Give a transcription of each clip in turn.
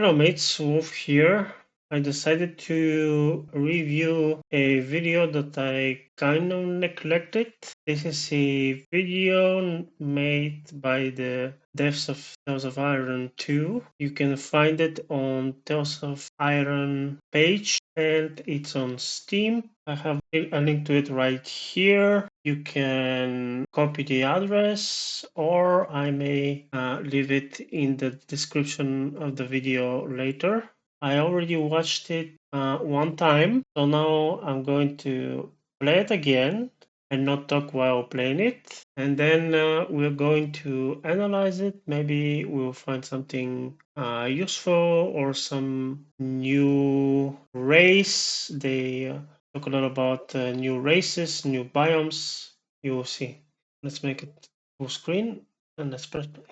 Hello mates, Wolf here. I decided to review a video that I kind of neglected. This is a video made by the devs of Tales of Iron 2. You can find it on Tales of Iron page and it's on Steam. I have a link to it right here. You can copy the address or I may leave it in the description of the video later. I already watched it one time, so now I'm going to play it again and not talk while playing it. And then we're going to analyze it. Maybe we'll find something useful or some new race. They talk a lot about new races, new biomes. You will see. Let's make it full screen and let's press play.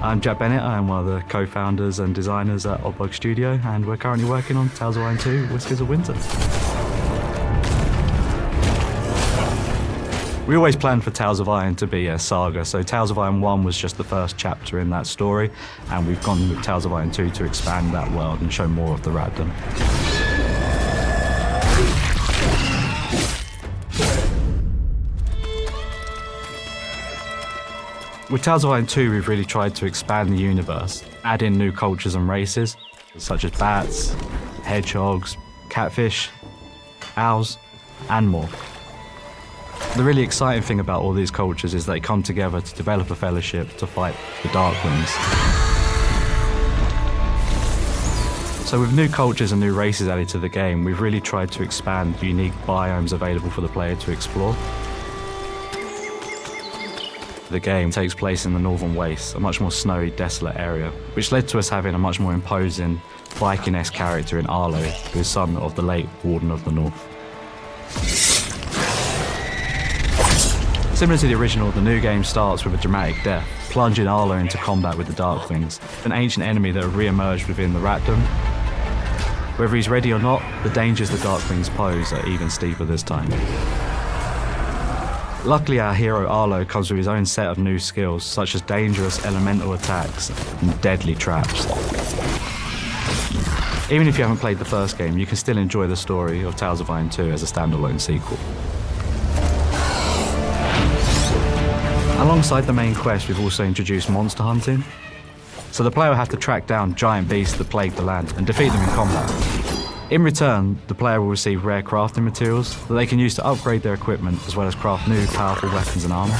I'm Jack Bennett. I'm one of the co-founders and designers at Oddbug Studio, and we're currently working on Tales of Iron 2: Whiskers of Winter. We always planned for Tales of Iron to be a saga, so Tales of Iron 1 was just the first chapter in that story, and we've gone with Tales of Iron 2 to expand that world and show more of the Radden. With Tales of Iron 2, we've really tried to expand the universe, add in new cultures and races, such as bats, hedgehogs, catfish, owls, and more. The really exciting thing about all these cultures is they come together to develop a fellowship to fight the Darkwings. So with new cultures and new races added to the game, we've really tried to expand the unique biomes available for the player to explore. The game takes place in the Northern Wastes, a much more snowy, desolate area, which led to us having a much more imposing, Viking-esque character in Arlo, who is son of the late Warden of the North. Similar to the original, the new game starts with a dramatic death, plunging Arlo into combat with the Darkwings, an ancient enemy that have re-emerged within the Radden. Whether he's ready or not, the dangers the Darkwings pose are even steeper this time. Luckily, our hero Arlo comes with his own set of new skills, such as dangerous elemental attacks and deadly traps. Even if you haven't played the first game, you can still enjoy the story of Tales of Iron 2 as a standalone sequel. Alongside the main quest, we've also introduced monster hunting. So the player will have to track down giant beasts that plague the land and defeat them in combat. In return, the player will receive rare crafting materials that they can use to upgrade their equipment, as well as craft new, powerful weapons and armor.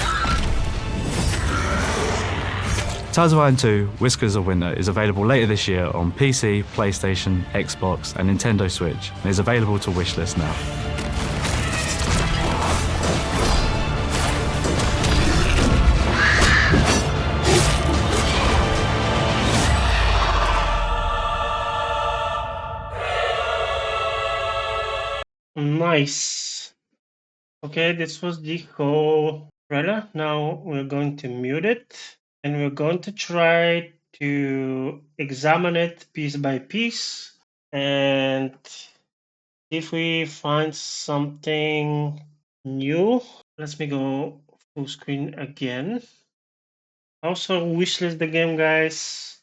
Tales of Iron 2: Whiskers of Winter is available later this year on PC, PlayStation, Xbox, and Nintendo Switch, and is available to wishlist now. Nice. Okay, this was the whole trailer. Now we're going to mute it and we're going to try to examine it piece by piece and if we find something new. Let me go full screen again. Also wishlist the game, guys.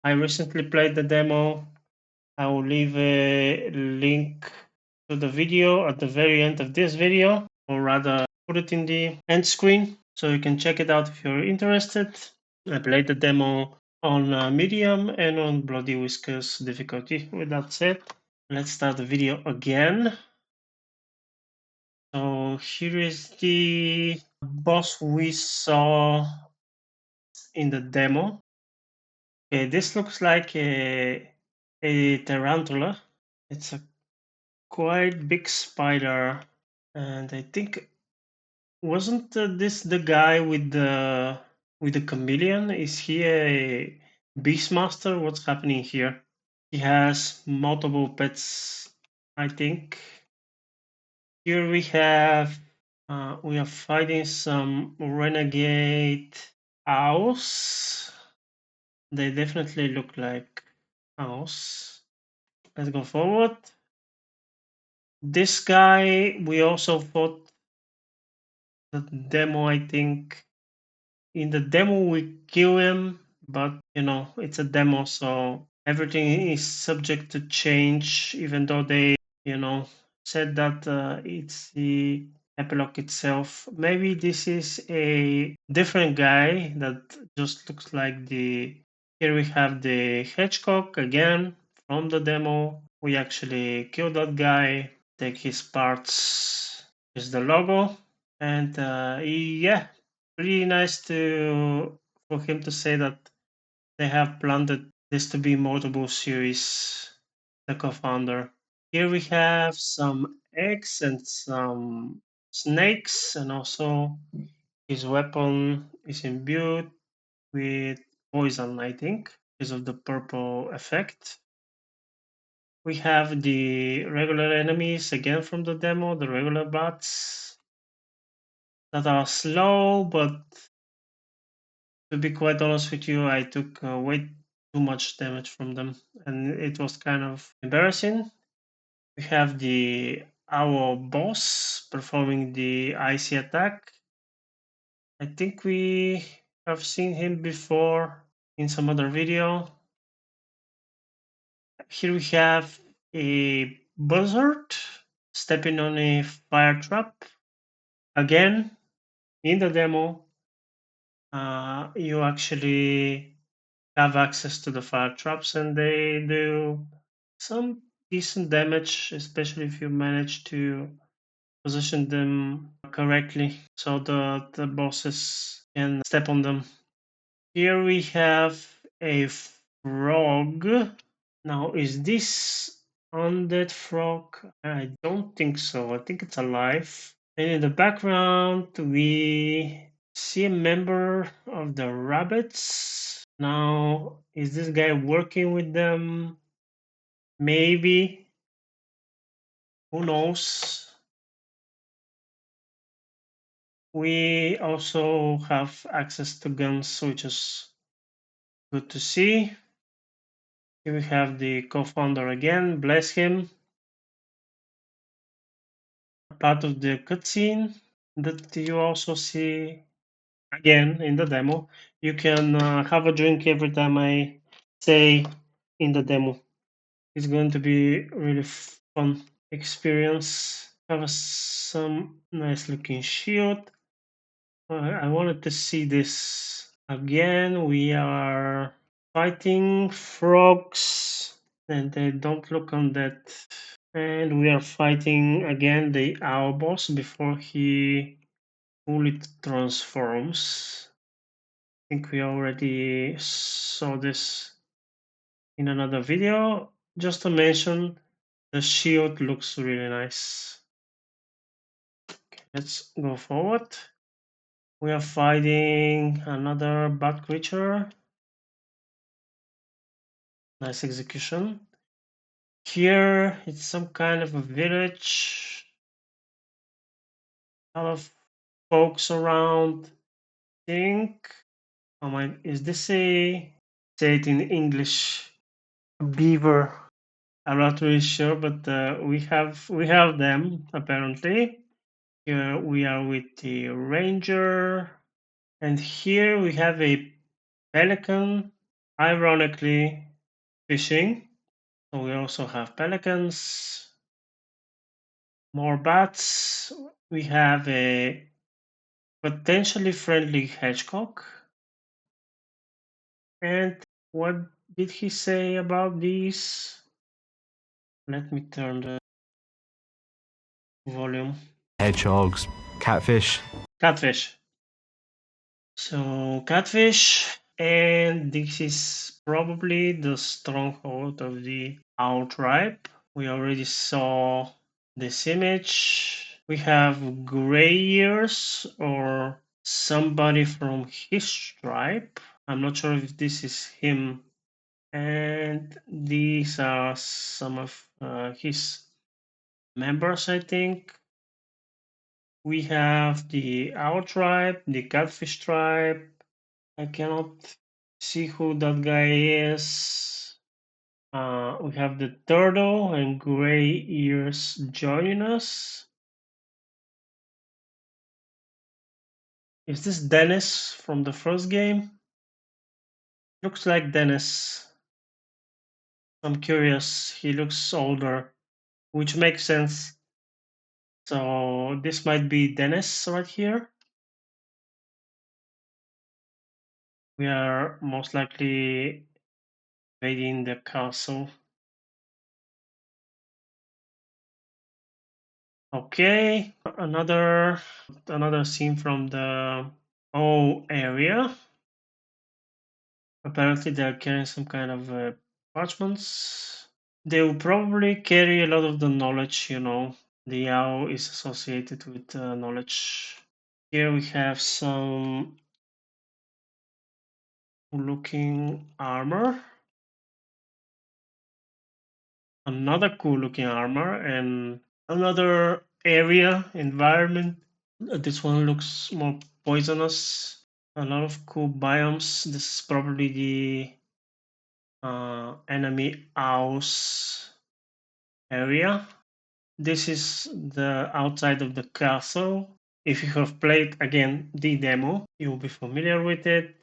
I recently played the demo. I will leave a link to the video at the very end of this video, or rather put it in the end screen so you can check it out if you're interested. I played the demo on medium and on Bloody Whiskers difficulty. With that said, let's start the video again. So here is the boss we saw in the demo. Okay, this looks like a tarantula. It's a quite big spider, and I think wasn't this the guy with the chameleon? Is he a beastmaster? What's happening here? He has multiple pets, I think. Here we are fighting some renegade owls. They definitely look like owls. Let's go forward. This guy we also fought the demo, I think in the demo we kill him, but it's a demo, so everything is subject to change, even though they, you know, said that it's the epilogue itself. Maybe this is a different guy that just looks like the. Here we have the hedgehog again from the demo. We actually kill that guy, take his parts, is the logo, and yeah, pretty nice to for him to say that they have planned this to be multiple series. The co-founder. Here we have some eggs and some snakes, and also his weapon is imbued with poison, I think, because of the purple effect. We have the regular enemies again from the demo, the regular bats that are slow, but to be quite honest with you, I took way too much damage from them, and it was kind of embarrassing. We have our boss performing the icy attack. I think we have seen him before in some other video. Here we have a buzzard stepping on a fire trap. Again, in the demo, you actually have access to the fire traps, and they do some decent damage, especially if you manage to position them correctly so the bosses can step on them. Here we have a frog. Now, is this undead frog? I don't think so. I think it's alive. And in the background, we see a member of the rabbits. Now, is this guy working with them? Maybe. Who knows? We also have access to guns, which is good to see. Here we have the co-founder again, bless him. Part of the cutscene that you also see again in the demo. You can have a drink every time I say in the demo. It's going to be really fun experience. Have some nice looking shield. I wanted to see this again. We are fighting frogs, and they don't look on that. And we are fighting again the owl boss before he fully transforms. I think we already saw this in another video. Just to mention, the shield looks really nice. Okay, let's go forward. We are fighting another bat creature. Nice execution. Here it's some kind of a village. A lot of folks around. I think. Oh my, is this a say it in English? Beaver. I'm not really sure, but we have them apparently. Here we are with the ranger, and here we have a pelican, ironically fishing. So we also have pelicans, more bats. We have a potentially friendly hedgehog. And what did he say about these? Let me turn the volume. Hedgehogs, catfish. Catfish. So, catfish, and this is probably the stronghold of the owl tribe. We already saw this image. We have gray ears or somebody from his tribe. I'm not sure if this is him. And these are some of his members, I think. We have the owl tribe, the catfish tribe. I cannot see who that guy is. We have the turtle and gray ears joining us. Is this Dennis from the first game? Looks like Dennis. I'm curious. He looks older, which makes sense. So this might be Dennis right here. We are most likely invading the castle. Okay, another scene from the area. Apparently they're carrying some kind of parchments. They will probably carry a lot of the knowledge, The owl is associated with knowledge. Here we have some looking armor. Another cool looking armor and another area environment. This one looks more poisonous. A lot of cool biomes. This is probably the enemy house area. This is the outside of the castle. If you have played again the demo, you will be familiar with it.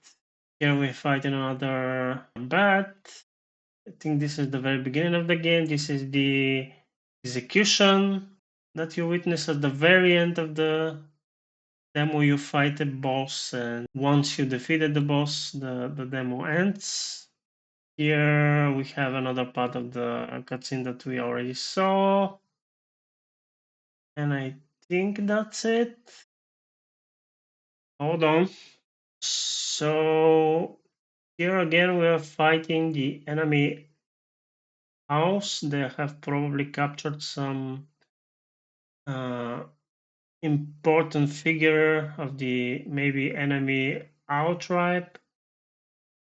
Here we're fighting another bat. I think this is the very beginning of the game. This is the execution that you witness at the very end of the demo. You fight a boss, and once you defeated the boss, the demo ends. Here we have another part of the cutscene that we already saw. And I think that's it. Hold on. So here again we are fighting the enemy house. They have probably captured some important figure of the maybe enemy owl tribe,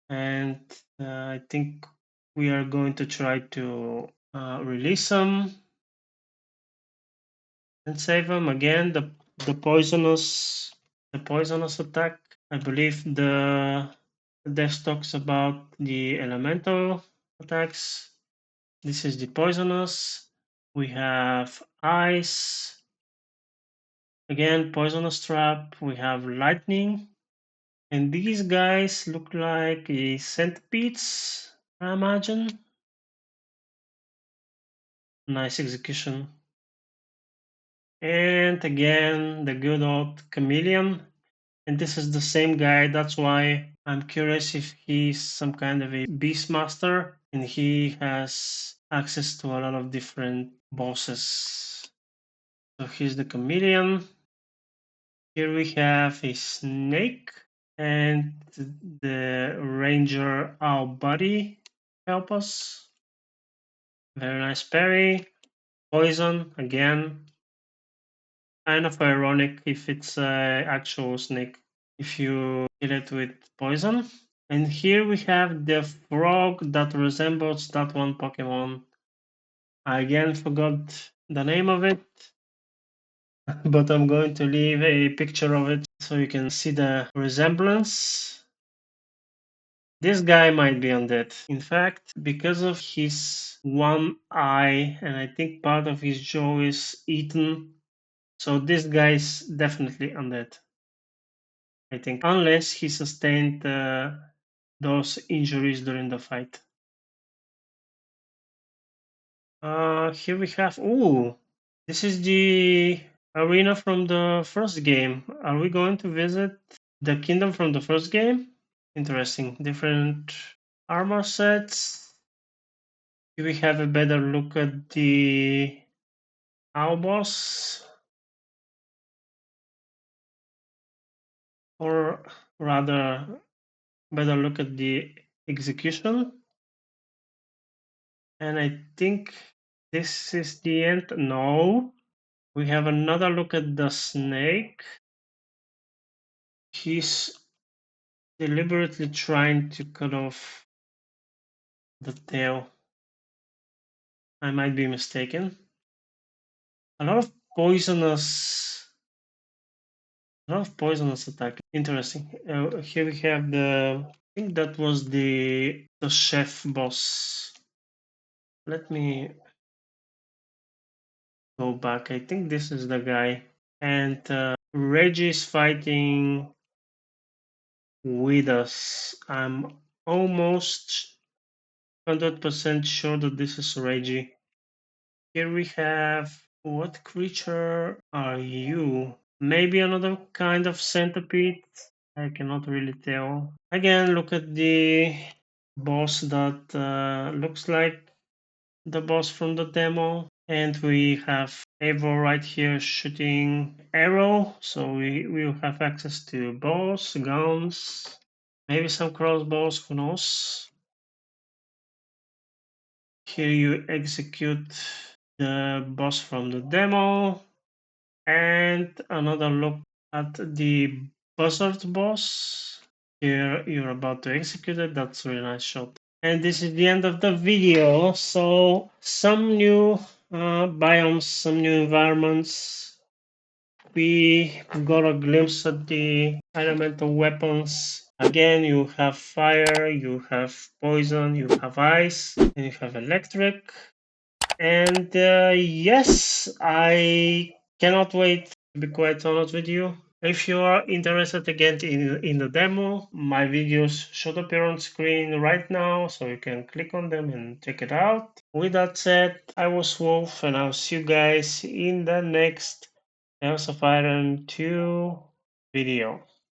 and I think we are going to try to release them and save them again. The poisonous attack. I believe the Deff talks about the elemental attacks. This is the poisonous. We have ice. Again, poisonous trap. We have lightning. And these guys look like centipedes, I imagine. Nice execution. And again, the good old chameleon. And this is the same guy. That's why I'm curious if he's some kind of a beastmaster and he has access to a lot of different bosses. So here's the chameleon. Here we have a snake and the ranger owl buddy help us. Very nice parry. Poison again. Kind of ironic if it's an actual snake. If you kill it with poison. And here we have the frog that resembles that one Pokemon. I again forgot the name of it, but I'm going to leave a picture of it so you can see the resemblance. This guy might be undead. In fact, because of his one eye, and I think part of his jaw is eaten, so this guy is definitely undead. I think, unless he sustained those injuries during the fight. Here we have. Ooh, this is the arena from the first game. Are we going to visit the kingdom from the first game? Interesting. Different armor sets. Here we have a better look at the owl boss, or rather, better look at the execution. And I think this is the end. No, we have another look at the snake. He's deliberately trying to cut off the tail. I might be mistaken. A lot of poisonous attack. Interesting. Here we have I think that was the chef boss. Let me go back. I think this is the guy. And Reggie is fighting with us. I'm almost 100% sure that this is Reggie. Here we have, what creature are you? Maybe another kind of centipede? I cannot really tell. Again, look at the boss that looks like the boss from the demo. And we have Evo right here shooting arrow, so we will have access to bows, guns, maybe some crossbows, who knows. Here you execute the boss from the demo, and another look at the buzzard boss. Here you're about to execute it, that's a really nice shot. And this is the end of the video. So some new biomes, some new environments. We got a glimpse at the elemental weapons. Again, you have fire, you have poison, you have ice, and you have electric. And yes, I cannot wait, to be quite honest with you. If you are interested again in the demo, my videos should appear on screen right now, so you can click on them and check it out. With that said, I was Wolf, and I'll see you guys in the next House of Iron 2 video.